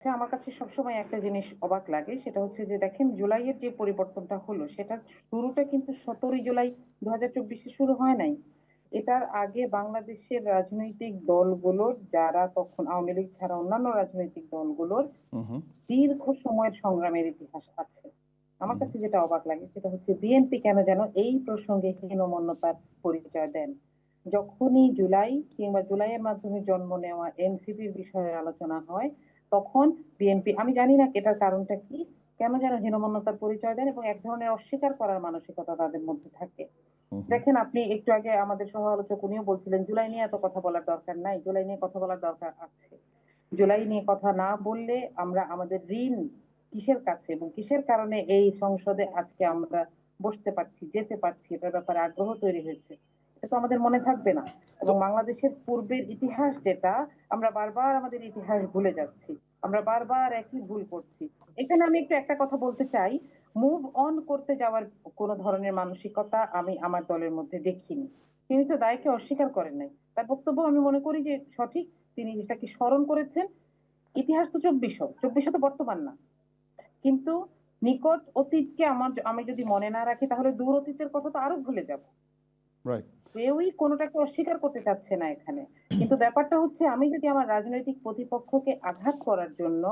আচ্ছা, আমার কাছে সবসময় একটা জিনিস অবাক লাগে, সেটা হচ্ছে যে দেখেন জুলাইয়ের যে পরিবর্তনটা হলো সেটার শুরুটা কিন্তু 17ই জুলাই 2024-এ শুরু হয় নাই। এটার আগে বাংলাদেশের রাজনৈতিক দলগুলোর, যারা তখন আওয়ামী লীগ ছাড়া অন্যান্য রাজনৈতিক দলগুলোর হুম, হুম, দীর্ঘ সময়ের সংগ্রামের ইতিহাস আছে। আমার হুম, কাছে যেটা অবাক লাগে সেটা হচ্ছে বিএনপি কেন যেন এই প্রসঙ্গে হীনমন্যতার পরিচয় দেন। যখনই জুলাই কিংবা জুলাইয়ের মাধ্যমে জন্ম নেওয়া এনসিপির বিষয়ে আলোচনা হয়, তখন বিএনপি, আমি জানি না এটার কারণটা কি, কেন যেন হীনমন্যতার পরিচয় দেন এবং এক ধরনের অস্বীকার করার মানসিকতা তাদের মধ্যে থাকে। হুম, হুম। দেখেন, আপনি একটু আগে আমাদের সহ আলোচক উনিও বলছিলেন জুলাই নিয়ে এত কথা বলার দরকার নাই, জুলাই নিয়ে কথা বলার দরকার আছে। জুলাই নিয়ে কথা না বললে আমরা আমাদের ঋণ কিসের কাছে এবং কিসের কারণে এই সংসদে আজকে আমরা বসতে পারছি, যেতে পারছি, এটার ব্যাপারে আগ্রহ তৈরি হয়েছে, এটা তো আমাদের মনে থাকবে না। তো এবং বাংলাদেশের পূর্বের ইতিহাস যেটা, আমরা বারবার আমাদের ইতিহাস ভুলে যাচ্ছি, আমরা বারবার একই ভুল করছি। এখানে আমি একটু একটা কথা বলতে চাই, মুভ অন করতে যাওয়ার কোন ধরনের মানসিকতা আমি আমার দলের মধ্যে দেখিনি। তিনি তো দায়কে অস্বীকার করেন নাই, তার বক্তব্য আমি মনে করি যে সঠিক। তিনি যেটাকে স্মরণ করেছেন, ইতিহাস তো 2400 তো বর্তমান না। কিন্তু নিকট অতীতকে আমি যদি মনে না রাখি, তাহলে দূর অতীতের কথা তো আরো ভুলে যাব। রাইট। কেউই কোনোটাকে অস্বীকার করতে চাচ্ছে না এখানে। কিন্তু ব্যাপারটা হচ্ছে, আমি যদি আমার রাজনৈতিক প্রতিপক্ষকে আঘাত করার জন্য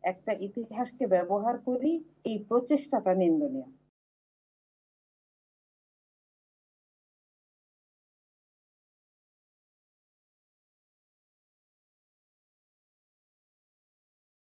একটা ইতিহাসকে ব্যবহার করি, এই প্রচেষ্টাটা নিন্দনীয়।